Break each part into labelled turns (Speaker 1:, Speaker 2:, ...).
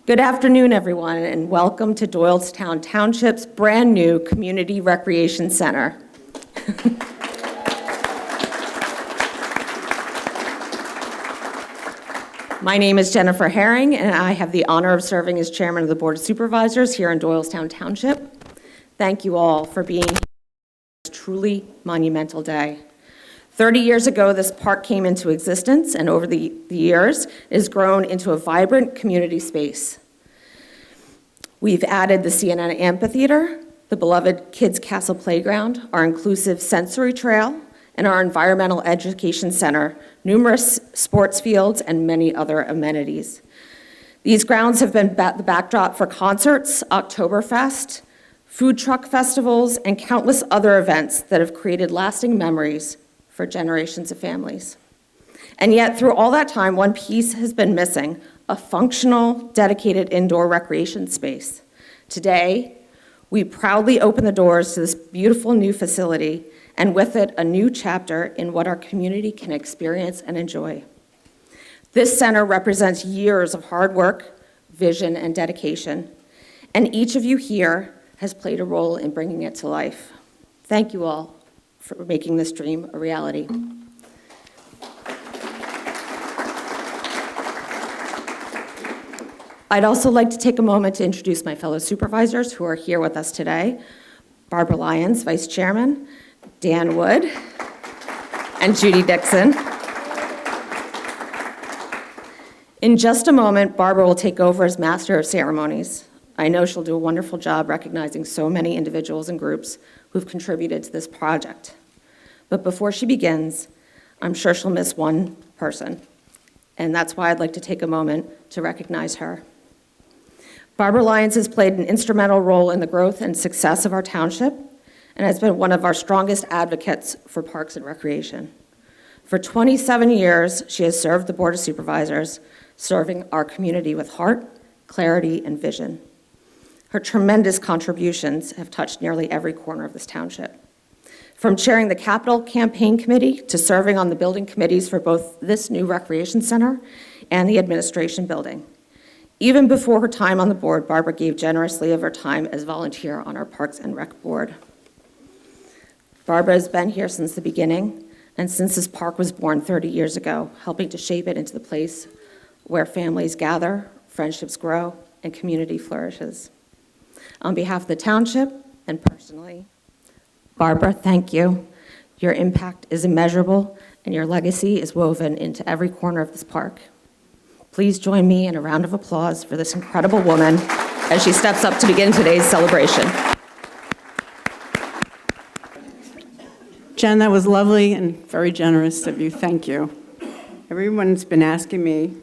Speaker 1: Good afternoon, everyone, and welcome to Doylestown Township's brand new Community Recreation Center. My name is Jennifer Herring, and I have the honor of serving as Chairman of the Board of Supervisors here in Doylestown Township. Thank you all for being here on this truly monumental day. 30 years ago, this park came into existence, and over the years, it has grown into a vibrant community space. We've added the CNN Amphitheater, the beloved Kids Castle Playground, our inclusive sensory trail, and our environmental education center, numerous sports fields, and many other amenities. These grounds have been the backdrop for concerts, Oktoberfest, food truck festivals, and countless other events that have created lasting memories for generations of families. And yet, through all that time, one piece has been missing: a functional, dedicated indoor recreation space. Today, we proudly open the doors to this beautiful new facility, and with it, a new chapter in what our community can experience and enjoy. This center represents years of hard work, vision, and dedication, and each of you here has played a role in bringing it to life. Thank you all for making this dream a reality. I'd also like to take a moment to introduce my fellow supervisors who are here with us today: Barbara Lyons, Vice Chairman, Dan Wood, and Judy Dixon. In just a moment, Barbara will take over as Master of Ceremonies. I know she'll do a wonderful job recognizing so many individuals and groups who've contributed to this project. But before she begins, I'm sure she'll miss one person, and that's why I'd like to take a moment to recognize her. Barbara Lyons has played an instrumental role in the growth and success of our township and has been one of our strongest advocates for parks and recreation. For 27 years, she has served the Board of Supervisors, serving our community with heart, clarity, and vision. Her tremendous contributions have touched nearly every corner of this township. From chairing the Capital Campaign Committee to serving on the building committees for both this new recreation center and the administration building. Even before her time on the board, Barbara gave generously of her time as volunteer on our Parks and Rec Board. Barbara has been here since the beginning and since this park was born 30 years ago, helping to shape it into the place where families gather, friendships grow, and community flourishes. On behalf of the township and personally, Barbara, thank you. Your impact is immeasurable, and your legacy is woven into every corner of this park. Please join me in a round of applause for this incredible woman as she steps up to begin today's celebration.
Speaker 2: Jen, that was lovely and very generous of you. Thank you. Everyone's been asking me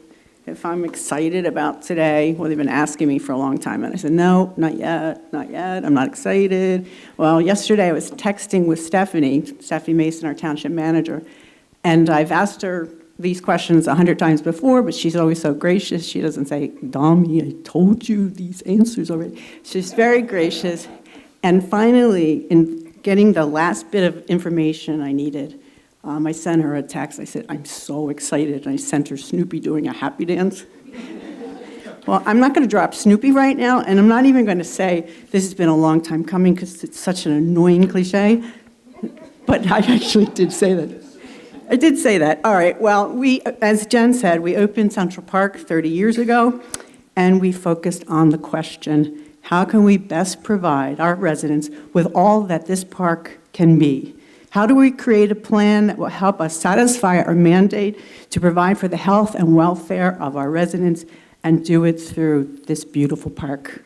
Speaker 2: if I'm excited about today. Well, they've been asking me for a long time, and I said, no, not yet, I'm not excited. Well, yesterday I was texting with Stephanie Mason, our township manager, and I've asked her these questions 100 times before, but she's always so gracious. She doesn't say, Dami, I told you these answers already. She's very gracious. And finally, in getting the last bit of information I needed, I sent her a text. I said, I'm so excited. And I sent her Snoopy doing a happy dance. Well, I'm not going to drop Snoopy right now, and I'm not even going to say this has been a long time coming because it's such an annoying cliche. But I actually did say that. I did say that. All right. Well, as Jen said, we opened Central Park 30 years ago, and we focused on the question, how can we best provide our residents with all that this park can be? How do we create a plan that will help us satisfy our mandate to provide for the health and welfare of our residents and do it through this beautiful park?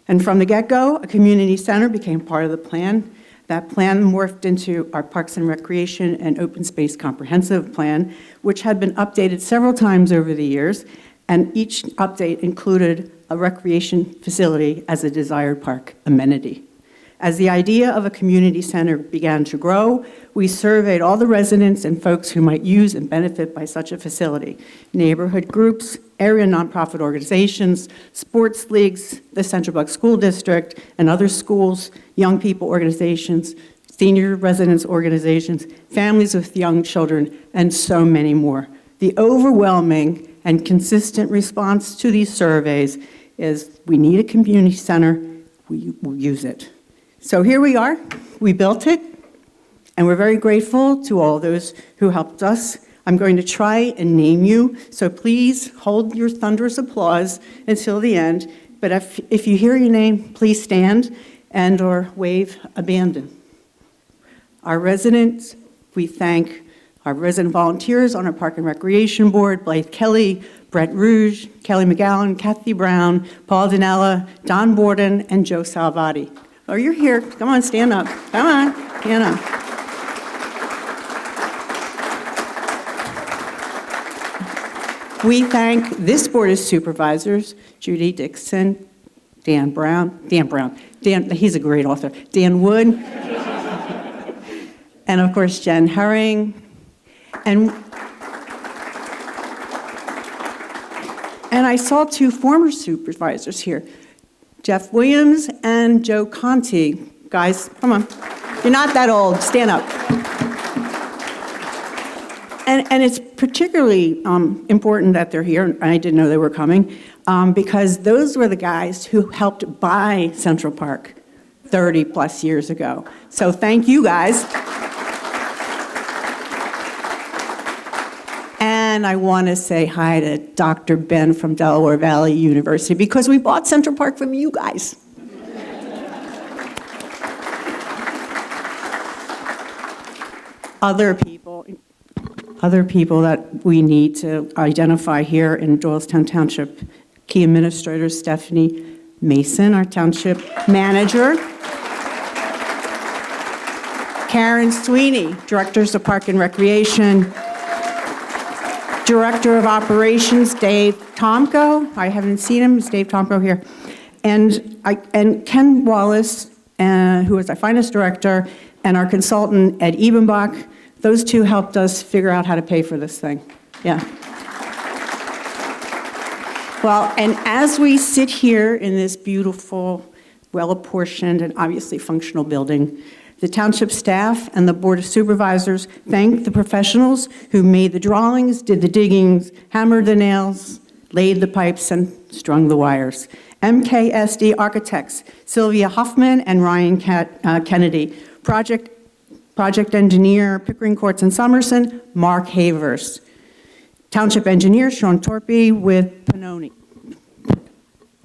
Speaker 2: And from the get-go, a community center became part of the plan. That plan morphed into our Parks and Recreation and Open Space Comprehensive Plan, which had been updated several times over the years, and each update included a recreation facility as a desired park amenity. As the idea of a community center began to grow, we surveyed all the residents and folks who might use and benefit by such a facility: neighborhood groups, area nonprofit organizations, sports leagues, the Central Bucks School District, and other schools, young people organizations, senior residents organizations, families with young children, and so many more. The overwhelming and consistent response to these surveys is we need a community center, we'll use it. So here we are, we built it, and we're very grateful to all those who helped us. I'm going to try and name you, so please hold your thunderous applause until the end. But if you hear your name, please stand and/or wave abandon. Our residents, we thank our resident volunteers on our Park and Recreation Board, Blythe Kelly, Brett Rouge, Kelly McGowan, Kathy Brown, Paul Danella, Don Borden, and Joe Salvati. Oh, you're here. Come on, stand up. Come on, stand up. We thank this Board of Supervisors, Judy Dixon, Dan Brown, he's a great author, Dan Wood, and of course Jen Herring, and I saw two former supervisors here, Jeff Williams and Joe Conti. Guys, come on, you're not that old, stand up. And it's particularly important that they're here, and I didn't know they were coming, because those were the guys who helped buy Central Park 30-plus years ago. So thank you, guys. And I want to say hi to Dr. Ben from Delaware Valley University, because we bought Central Park from you guys. Other people that we need to identify here in Doylestown Township. Key Administrator Stephanie Mason, our Township Manager. Karen Sweeney, Directors of Park and Recreation. Director of Operations, Dave Tomko. I haven't seen him, is Dave Tomko here? And Ken Wallace, who is our Finance Director, and our consultant, Ed Ebenbach. Those two helped us figure out how to pay for this thing. Yeah. Well, and as we sit here in this beautiful, well-apportioned, and obviously functional building, the township staff and the Board of Supervisors thank the professionals who made the drawings, did the diggings, hammered the nails, laid the pipes, and strung the wires. MKSD Architects, Sylvia Huffman and Ryan Kennedy. Project engineer, Pickering Courts and Somerson, Mark Havers. Township engineer, Sean Torpy with Pannoni.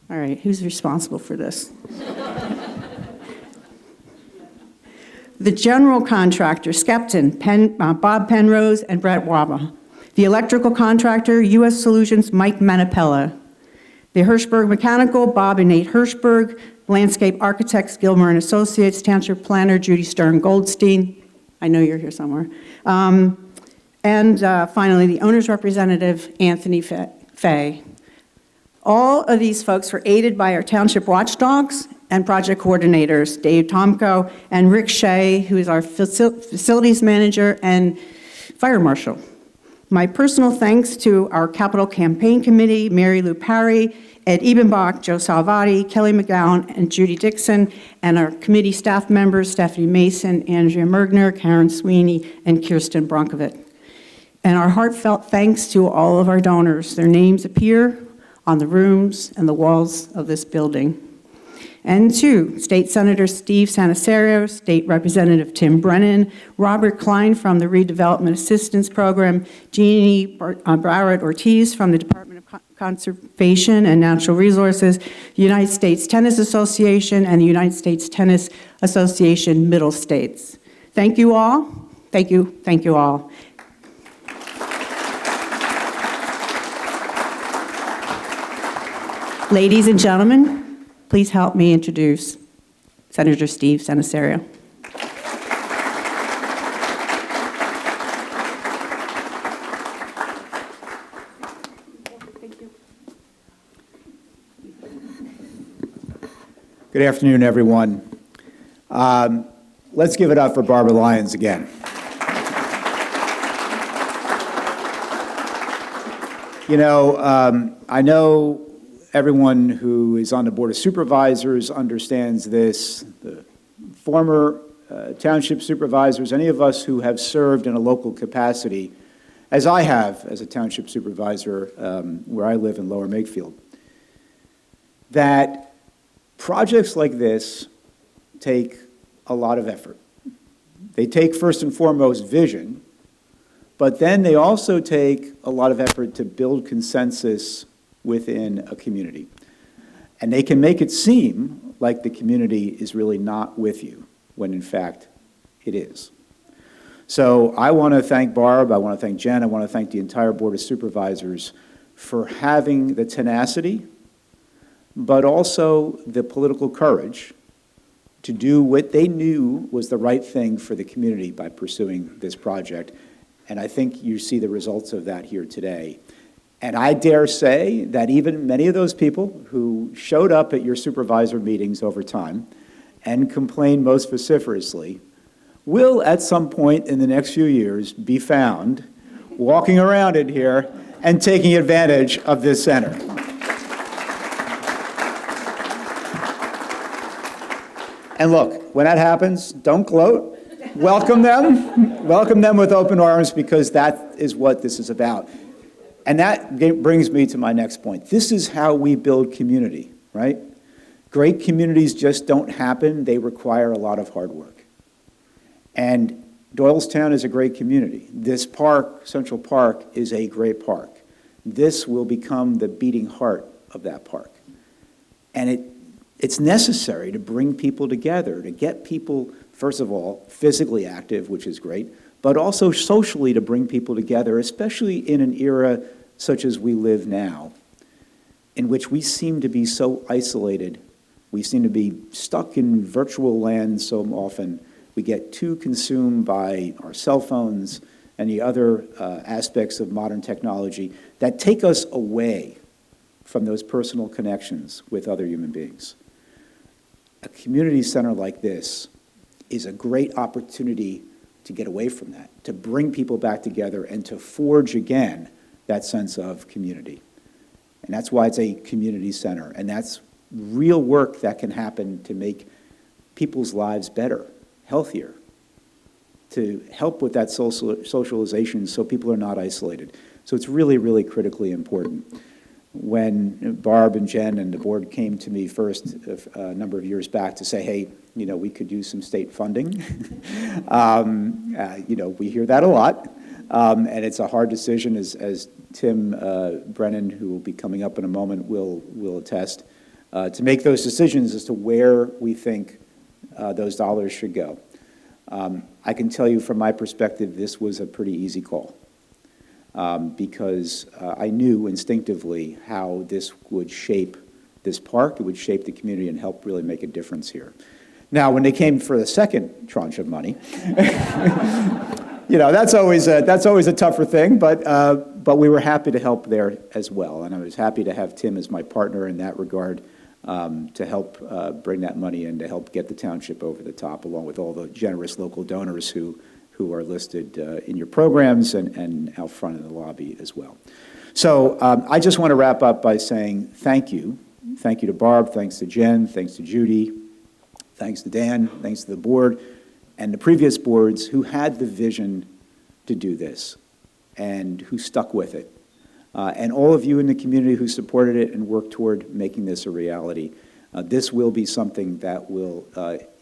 Speaker 2: All right, who's responsible for this? The general contractor, Skepton, Bob Penrose, and Brett Waba. The electrical contractor, U.S. Solutions, Mike Manapella. The Hirschberg Mechanical, Bob and Nate Hirschberg. Landscape architects, Gilmer and Associates. Township planner, Judy Stern Goldstein. I know you're here somewhere. And finally, the owner's representative, Anthony Fay. All of these folks were aided by our township watchdogs and project coordinators, Dave Tomko and Rick Shea, who is our facilities manager and fire marshal. My personal thanks to our capital campaign committee, Mary Lou Parry, Ed Ebenbach, Joe Salvati, Kelly McGowan, and Judy Dixon, and our committee staff members, Stephanie Mason, Andrea Mergner, Karen Sweeney, and Kirsten Bronkovic. And our heartfelt thanks to all of our donors. Their names appear on the rooms and the walls of this building. And to State Senator Steve Sanasario, State Representative Tim Brennan, Robert Klein from the Redevelopment Assistance Program, Jeannie Barrett Ortiz from the Department of Conservation and Natural Resources, the United States Tennis Association, and the United States Tennis Association Middle States. Thank you all. Thank you all. Ladies and gentlemen, please help me introduce Senator Steve Sanasario. Thank you.
Speaker 3: Good afternoon, everyone. Let's give it up for Barbara Lyons again. You know, I know everyone who is on the Board of Supervisors understands this, the former township supervisors, any of us who have served in a local capacity, as I have as a township supervisor where I live in Lower Makefield. that projects like this take a lot of effort. They take, first and foremost, vision, but then they also take a lot of effort to build consensus within a community. And they can make it seem like the community is really not with you, when in fact it is. So I want to thank Barb, I want to thank Jen, I want to thank the entire Board of Supervisors for having the tenacity, but also the political courage to do what they knew was the right thing for the community by pursuing this project. And I think you see the results of that here today. And I dare say that even many of those people who showed up at your supervisor meetings over time and complained most vociferously will at some point in the next few years be found walking around in here and taking advantage of this center. And look, when that happens, don't gloat. Welcome them. Welcome them with open arms, because that is what this is about. And that brings me to my next point. This is how we build community, right? Great communities just don't happen. They require a lot of hard work. And Doylestown is a great community. This park, Central Park, is a great park. This will become the beating heart of that park. And it's necessary to bring people together, to get people, first of all, physically active, which is great, but also socially to bring people together, especially in an era such as we live now, in which we seem to be so isolated. We seem to be stuck in virtual land so often. We get too consumed by our cell phones and the other aspects of modern technology that take us away from those personal connections with other human beings. A community center like this is a great opportunity to get away from that, to bring people back together and to forge again that sense of community. And that's why it's a community center, and that's real work that can happen to make people's lives better, healthier, to help with that socialization so people are not isolated. So it's really, really critically important. When Barb and Jen and the board came to me first a number of years back to say, hey, we could use some state funding. We hear that a lot. And it's a hard decision, as Tim Brennan, who will be coming up in a moment, will attest, to make those decisions as to where we think those dollars should go. I can tell you from my perspective, this was a pretty easy call. Because I knew instinctively how this would shape this park, it would shape the community and help really make a difference here. Now, when they came for the second tranche of money, that's always a tougher thing, but we were happy to help there as well, and I was happy to have Tim as my partner in that regard to help bring that money in to help get the township over the top, along with all the generous local donors who are listed in your programs and out front in the lobby as well. So I just want to wrap up by saying thank you. Thank you to Barb, thanks to Jen, thanks to Judy, thanks to Dan, thanks to the board, and the previous boards who had the vision to do this and who stuck with it. And all of you in the community who supported it and worked toward making this a reality. This will be something that will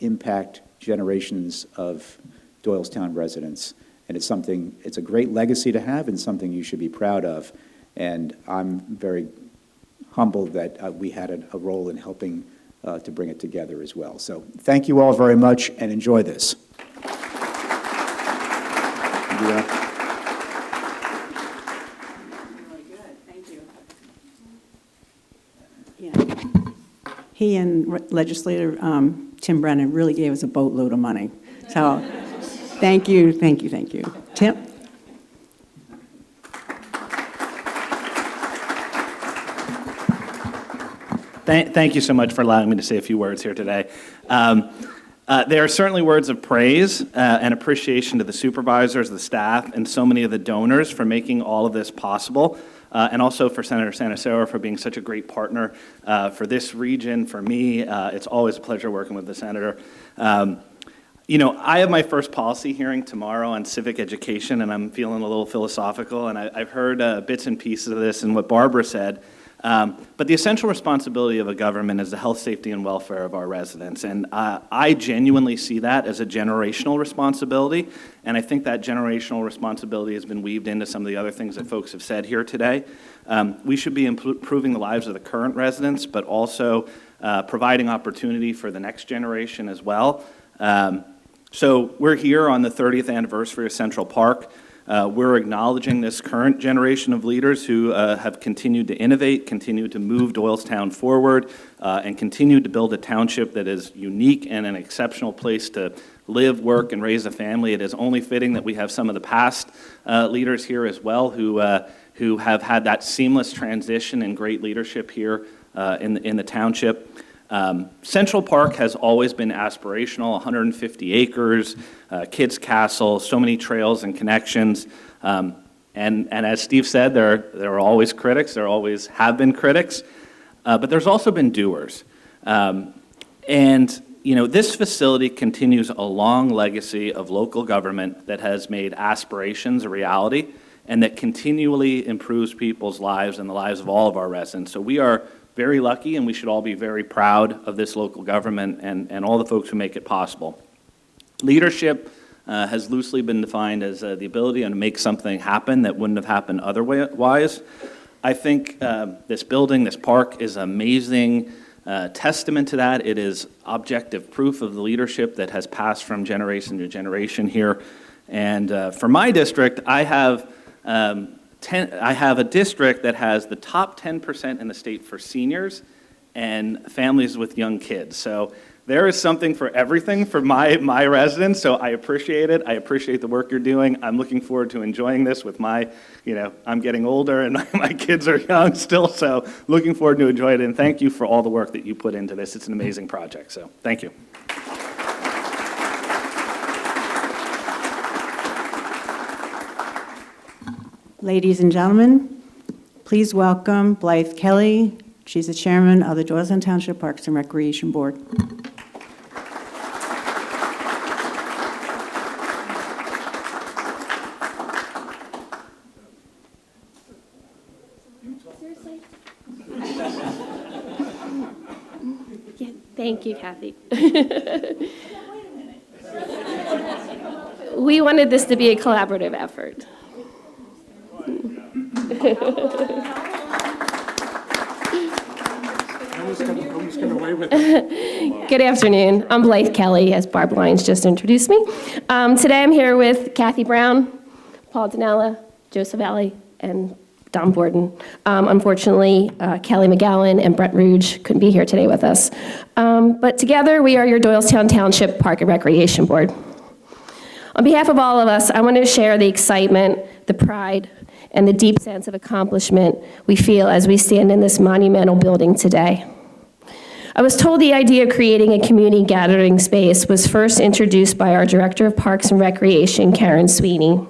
Speaker 3: impact generations of Doylestown residents, and it's a great legacy to have and something you should be proud of. And I'm very humbled that we had a role in helping to bring it together as well. So thank you all very much and enjoy this.
Speaker 2: Really good, thank you. Yeah. He and legislator Tim Brennan really gave us a boatload of money. So thank you. Tim?
Speaker 4: Thank you so much for allowing me to say a few words here today. There are certainly words of praise and appreciation to the supervisors, the staff, and so many of the donors for making all of this possible, and also for Senator Santaciero for being such a great partner for this region, for me. It's always a pleasure working with the senator. I have my first policy hearing tomorrow on civic education, and I'm feeling a little philosophical, and I've heard bits and pieces of this and what Barbara said. But the essential responsibility of a government is the health, safety, and welfare of our residents. And I genuinely see that as a generational responsibility. And I think that generational responsibility has been weaved into some of the other things that folks have said here today. We should be improving the lives of the current residents, but also providing opportunity for the next generation as well. So we're here on the 30th anniversary of Central Park. We're acknowledging this current generation of leaders who have continued to innovate, continued to move Doylestown forward, and continued to build a township that is unique and an exceptional place to live, work, and raise a family. It is only fitting that we have some of the past leaders here as well who have had that seamless transition and great leadership here in the township. Central Park has always been aspirational, 150 acres, kids' castle, so many trails and connections. And as Steve said, there are always critics, there always have been critics, but there's also been doers. And this facility continues a long legacy of local government that has made aspirations a reality and that continually improves people's lives and the lives of all of our residents. So we are very lucky, and we should all be very proud of this local government and all the folks who make it possible. Leadership has loosely been defined as the ability to make something happen that wouldn't have happened otherwise. I think this building, this park, is an amazing testament to that. It is objective proof of the leadership that has passed from generation to generation here. And for my district, I have a district that has the top 10% in the state for seniors and families with young kids. So there is something for everything for my residents, so I appreciate it. I appreciate the work you're doing. I'm looking forward to enjoying this with I'm getting older and my kids are young still, so looking forward to enjoy it. And thank you for all the work that you put into this. It's an amazing project, so thank you.
Speaker 2: Ladies and gentlemen, please welcome Blythe Kelly. She's the chairman of the Doylestown Township Parks and Recreation Board.
Speaker 5: Yeah, thank you, Kathy. We wanted this to be a collaborative effort. Good afternoon. I'm Blythe Kelly, as Barb Lyons just introduced me. Today I'm here with Kathy Brown, Paul Dinella, Joseph Alley, and Don Borden. Unfortunately, Kelly McGowan and Brett Rouge couldn't be here today with us. But together we are your Doylestown Township Park and Recreation Board. On behalf of all of us, I want to share the excitement, the pride, and the deep sense of accomplishment we feel as we stand in this monumental building today. I was told the idea of creating a community gathering space was first introduced by our Director of Parks and Recreation, Karen Sweeney,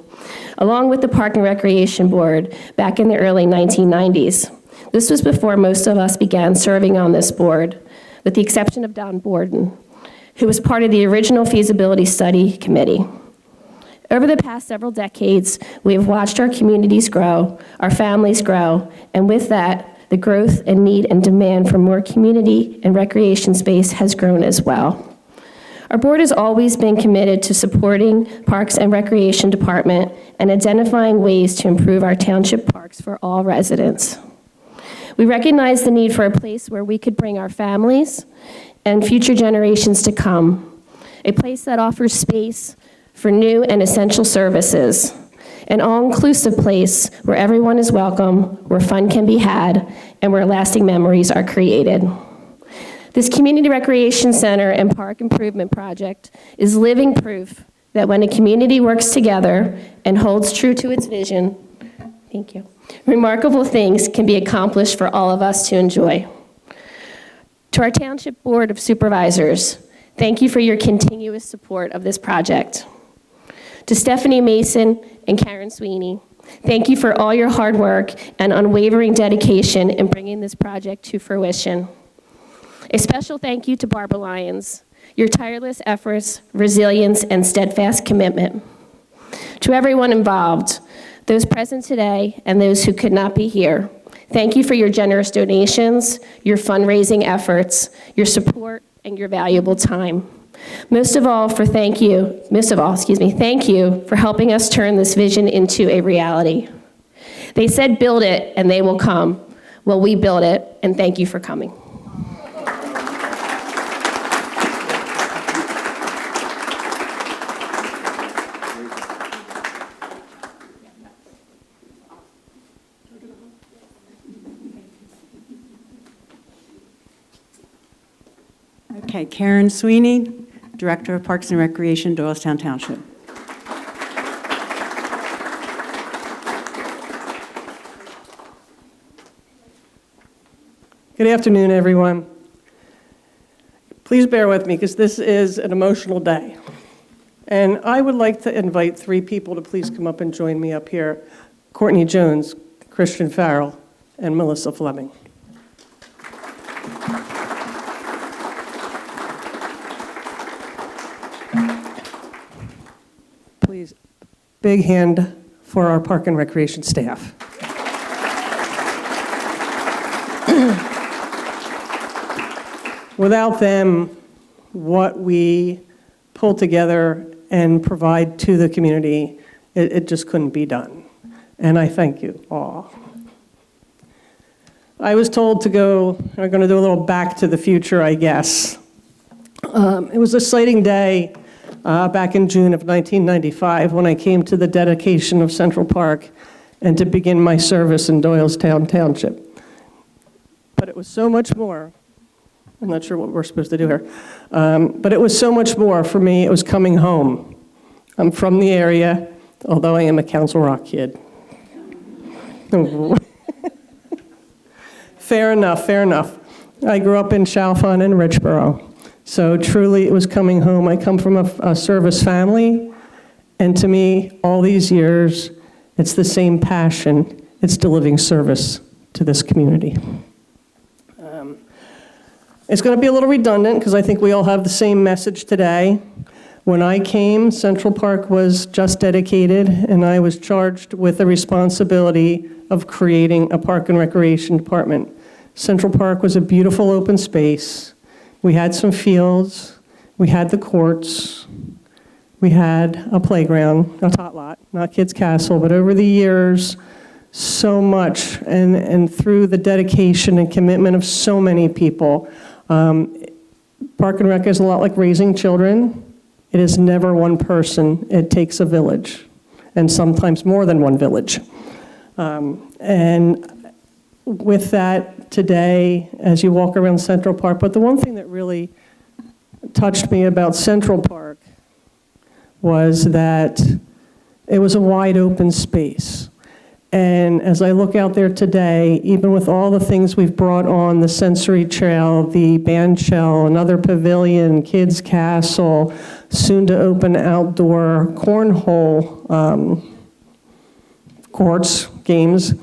Speaker 5: along with the Park and Recreation Board back in the early 1990s. This was before most of us began serving on this board, with the exception of Don Borden, who was part of the original feasibility study committee. Over the past several decades, we have watched our communities grow, our families grow, and with that, the growth and need and demand for more community and recreation space has grown as well. Our board has always been committed to supporting Parks and Recreation Department and identifying ways to improve our township parks for all residents. We recognize the need for a place where we could bring our families and future generations to come, a place that offers space for new and essential services, an all-inclusive place where everyone is welcome, where fun can be had, and where lasting memories are created. This Community Recreation Center and Park Improvement Project is living proof that when a community works together and holds true to its vision, thank you, remarkable things can be accomplished for all of us to enjoy. To our Township Board of Supervisors, thank you for your continuous support of this project. To Stephanie Mason and Karen Sweeney, thank you for all your hard work and unwavering dedication in bringing this project to fruition. A special thank you to Barbara Lyons, your tireless efforts, resilience, and steadfast commitment. To everyone involved, those present today and those who could not be here, Thank you for your generous donations, your fundraising efforts, your support, and your valuable time. Most of all, thank you for helping us turn this vision into a reality. They said build it and they will come. Well, we built it, and thank you for coming.
Speaker 2: Okay, Karen Sweeney, Director of Parks and Recreation, Doylestown Township.
Speaker 6: Good afternoon, everyone. Please bear with me because this is an emotional day. And I would like to invite 3 people to please come up and join me up here. Courtney Jones, Christian Farrell, and Melissa Fleming. Please, big hand for our Park and Recreation staff. Without them, what we pull together and provide to the community, it just couldn't be done. And I thank you all. I was told to go, I'm going to do a little back to the future, I guess. It was a exciting day back in June of 1995 when I came to the dedication of Central Park and to begin my service in Doylestown Township. But it was so much more. I'm not sure what we're supposed to do here. But it was so much more for me. It was coming home. I'm from the area, although I am a Council Rock kid. Fair enough, fair enough. I grew up in Chalfont and Richboro. So truly, it was coming home. I come from a service family, and to me, all these years, it's the same passion. It's delivering service to this community. It's going to be a little redundant because I think we all have the same message today. When I came, Central Park was just dedicated, and I was charged with the responsibility of creating a park and recreation department. Central Park was a beautiful open space. We had some fields, we had the courts, we had a playground, a tot lot, not Kids Castle, but over the years, so much, and through the dedication and commitment of so many people. Park and Rec is a lot like raising children. It is never one person. It takes a village, and sometimes more than one village. And with that, today, as you walk around Central Park, but the one thing that really touched me about Central Park was that it was a wide open space. And as I look out there today, even with all the things we've brought on, the sensory trail, the band shell, another pavilion, Kids Castle, soon to open outdoor cornhole courts, games,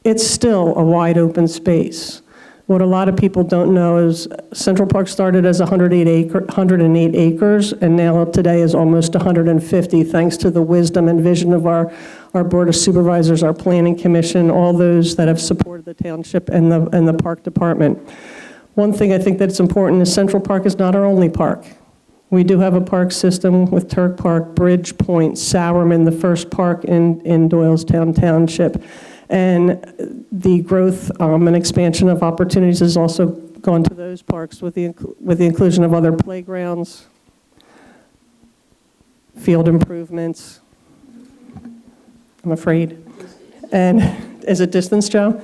Speaker 6: it's still a wide open space. What a lot of people don't know is Central Park started as 108 acres, and now today is almost 150, thanks to the wisdom and vision of our Board of Supervisors, our Planning Commission, all those that have supported the township and the Park Department. One thing I think that's important is Central Park is not our only park. We do have a park system with Turk Park, Bridge Point, Sowerman, the first park in Doylestown Township. And the growth and expansion of opportunities has also gone to those parks with the inclusion of other playgrounds, field improvements, I'm afraid, and is it distance, Joe?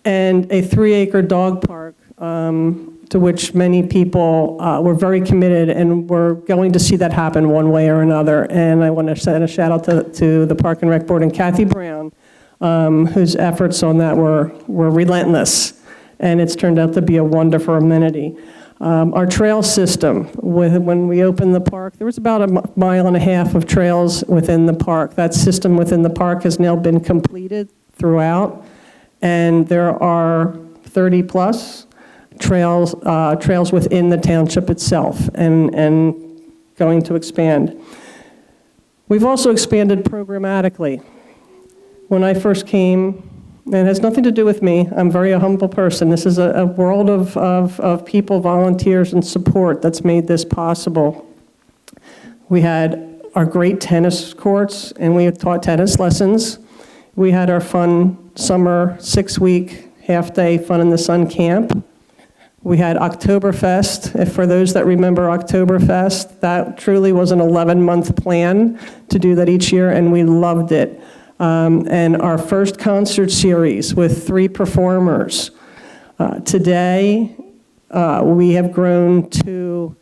Speaker 6: And a 3-acre dog park to which many people were very committed, and we're going to see that happen one way or another. And I want to send a shout out to the Park and Rec Board and Kathy Brown, whose efforts on that were relentless, and it's turned out to be a wonderful amenity. Our trail system, when we opened the park, there was about a mile and a half of trails within the park. That system within the park has now been completed throughout, and there are 30-plus trails within the township itself, and going to expand. We've also expanded programmatically. When I first came, And it has nothing to do with me. I'm very a humble person. This is a world of people, volunteers, and support that's made this possible. We had our great tennis courts, and we taught tennis lessons. We had our fun summer 6-week half-day Fun in the Sun camp. We had Oktoberfest. If for those that remember Oktoberfest, that truly was an 11-month plan to do that each year, and we loved it. And our first concert series with 3 performers. Today, we have grown to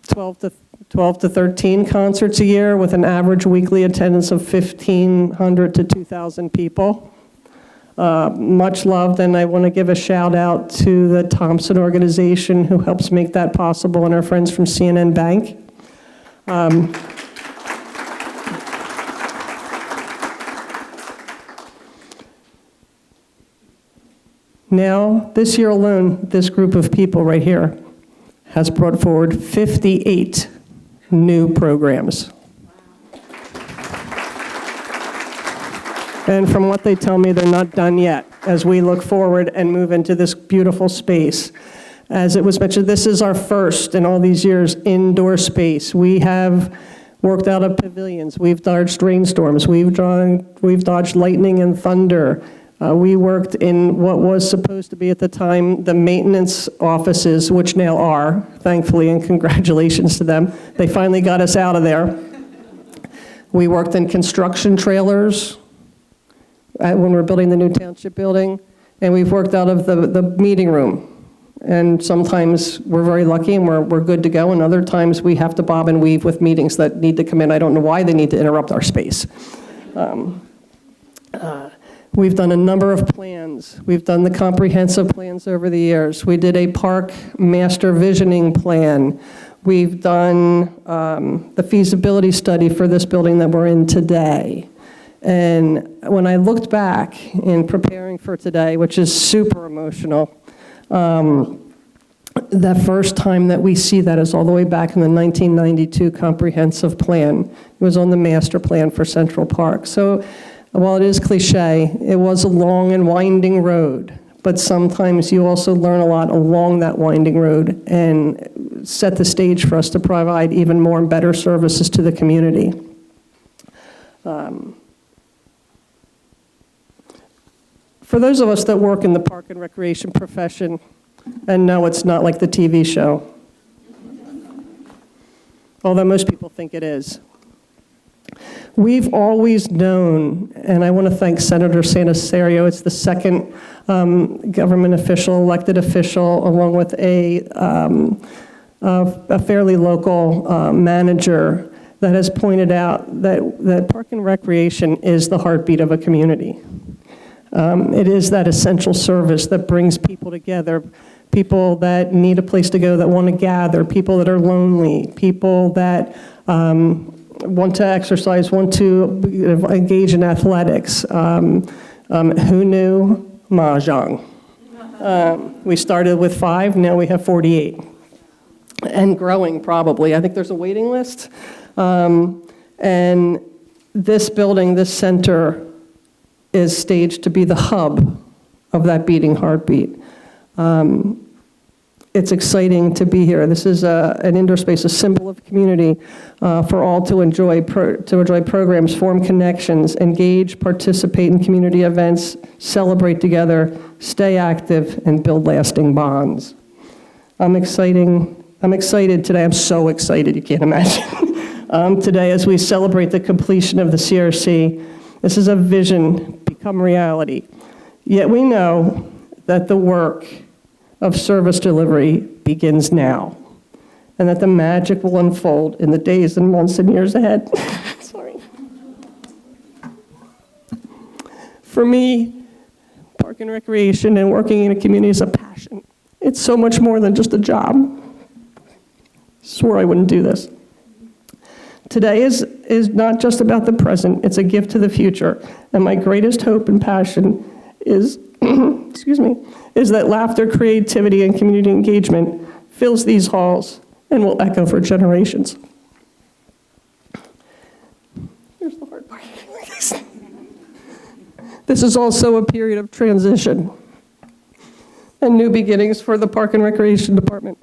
Speaker 6: 12 to 13 concerts a year with an average weekly attendance of 1,500 to 2,000 people. Much loved, and I want to give a shout out to the Thompson organization who helps make that possible, and our friends from CNN Bank. Now, this year alone, this group of people right here has brought forward 58 new programs. And from what they tell me, they're not done yet as we look forward and move into this beautiful space. As it was mentioned, this is our first in all these years indoor space. We have worked out of pavilions. We've dodged rainstorms. We've dodged lightning and thunder. We worked in what was supposed to be at the time the maintenance offices, which now are, thankfully, and congratulations to them. They finally got us out of there. We worked in construction trailers when we were building the new township building, and we've worked out of the meeting room. And sometimes we're very lucky and we're good to go, and other times we have to bob and weave with meetings that need to come in. I don't know why they need to interrupt our space. We've done a number of plans. We've done the comprehensive plans over the years. We did a park master visioning plan. We've done the feasibility study for this building that we're in today. And when I looked back in preparing for today, which is super emotional, the first time that we see that is all the way back in the 1992 comprehensive plan. It was on the master plan for Central Park. So while it is cliche, it was a long and winding road, but sometimes you also learn a lot along that winding road and set the stage for us to provide even more and better services to the community. For those of us that work in the park and recreation profession, and no, it's not like the TV show, although most people think it is. We've always known, and I want to thank Senator Santaserio, it's the second government official, elected official, along with a fairly local manager that has pointed out that park and recreation is the heartbeat of a community. It is that essential service that brings people together, people that need a place to go, that want to gather, people that are lonely, people that want to exercise, want to engage in athletics. Who knew Mahjong? We started with 5, now we have 48. And growing, probably. I think there's a waiting list. And this building, this center, is staged to be the hub of that beating heartbeat. It's exciting to be here. This is an indoor space, a symbol of community for all to enjoy programs, form connections, engage, participate in community events, celebrate together, stay active, and build lasting bonds. I'm excited today. I'm so excited, you can't imagine. Today, as we celebrate the completion of the CRC, this is a vision become reality. Yet we know that the work of service delivery begins now, and that the magic will unfold in the days and months and years ahead. Sorry. For me, park and recreation and working in a community is a passion. It's so much more than just a job. Swore I wouldn't do this. Today is not just about the present, it's a gift to the future. And my greatest hope and passion is, is that laughter, creativity, and community engagement fills these halls and will echo for generations. Here's the hard part. This is also a period of transition and new beginnings for the Park and Recreation Department.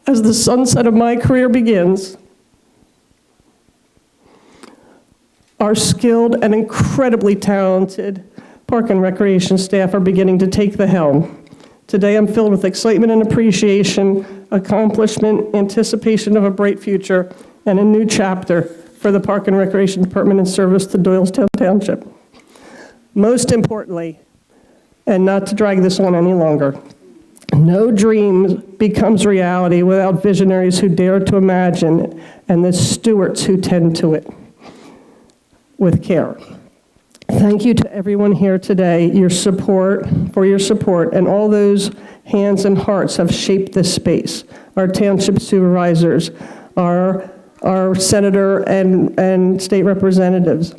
Speaker 6: As the sunset of my career begins, our skilled and incredibly talented Park and Recreation staff are beginning to take the helm. Today, I'm filled with excitement and appreciation, accomplishment, anticipation of a bright future, and a new chapter for the Park and Recreation Department in service to Doylestown Township. Most importantly, and not to drag this on any longer, no dream becomes reality without visionaries who dare to imagine and the stewards who tend to it with care. Thank you to everyone here today. Your support, and all those hands and hearts have shaped this space. Our township supervisors, our senator and state representatives,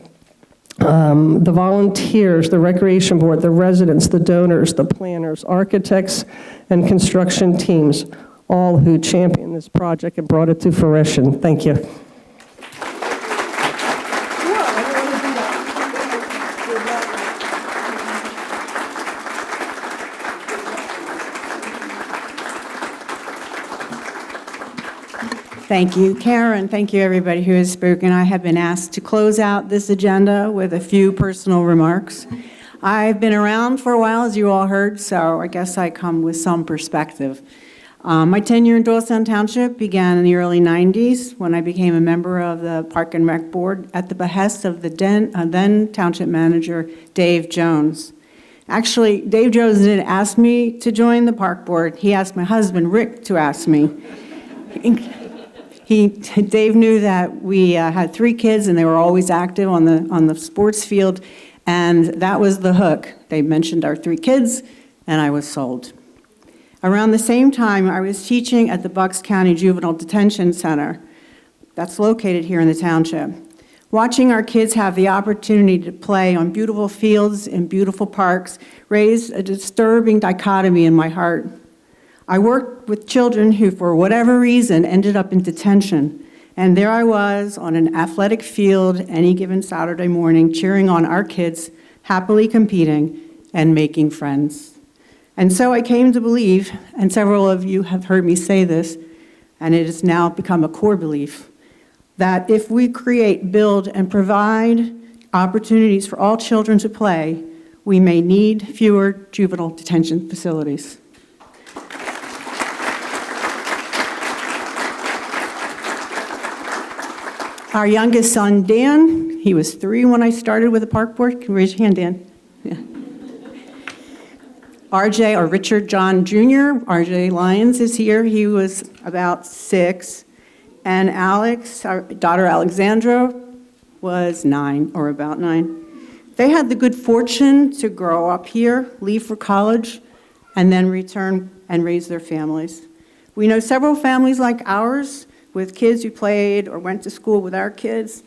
Speaker 6: the volunteers, the recreation board, the residents, the donors, the planners, architects, and construction teams, all who championed this project and brought it to fruition. Thank you.
Speaker 2: Thank you, Karen. Thank you, everybody who has spoken. I have been asked to close out this agenda with a few personal remarks. I've been around for a while, as you all heard, so I guess I come with some perspective. My tenure in Doylestown Township began in the early 90s when I became a member of the Park and Rec Board at the behest of the then Township Manager, Dave Jones. Actually, Dave Jones didn't ask me to join the Park Board. He asked my husband, Rick, to ask me. Dave knew that we had 3 kids and they were always active on the sports field, and that was the hook. They mentioned our 3 kids, and I was sold. Around the same time, I was teaching at the Bucks County Juvenile Detention Center. That's located here in the township. Watching our kids have the opportunity to play on beautiful fields in beautiful parks raised a disturbing dichotomy in my heart. I worked with children who, for whatever reason, ended up in detention. And there I was on an athletic field any given Saturday morning, cheering on our kids, happily competing and making friends. And so I came to believe, and several of you have heard me say this, and it has now become a core belief, that if we create, build, and provide opportunities for all children to play, we may need fewer juvenile detention facilities. Our youngest son, Dan, he was 3 when I started with the park board. Can you raise your hand, Dan? Yeah. RJ, or Richard John Jr., RJ Lyons is here. He was about 6. And Alex, our daughter Alexandra, was 9, or about 9. They had the good fortune to grow up here, leave for college, and then return and raise their families. We know several families like ours with kids who played or went to school with our kids.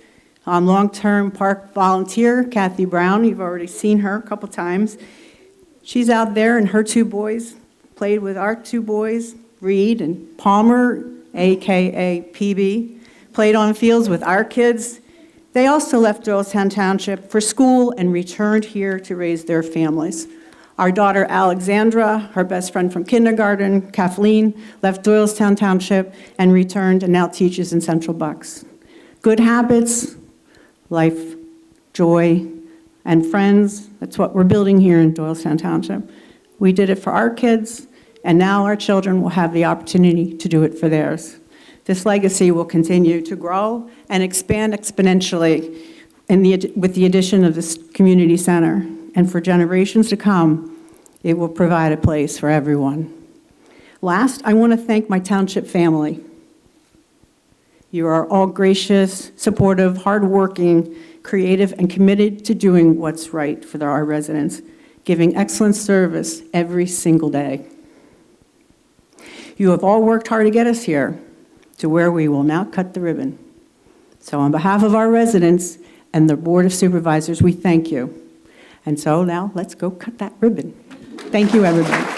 Speaker 2: Long-term park volunteer, Kathy Brown, you've already seen her a couple times. She's out there, and her 2 boys played with our 2 boys, Reed and Palmer, AKA PB, played on fields with our kids. They also left Doylestown Township for school and returned here to raise their families. Our daughter Alexandra, her best friend from kindergarten, Kathleen, left Doylestown Township and returned and now teaches in Central Bucks. Good habits, life, joy, and friends, that's what we're building here in Doylestown Township. We did it for our kids, and now our children will have the opportunity to do it for theirs. This legacy will continue to grow and expand exponentially with the addition of this community center. And for generations to come, it will provide a place for everyone. Last, I want to thank my township family. You are all gracious, supportive, hardworking, creative, and committed to doing what's right for our residents, giving excellent service every single day. You have all worked hard to get us here to where we will now cut the ribbon. So on behalf of our residents and the Board of Supervisors, we thank you. And so now let's go cut that ribbon. Thank you, everybody.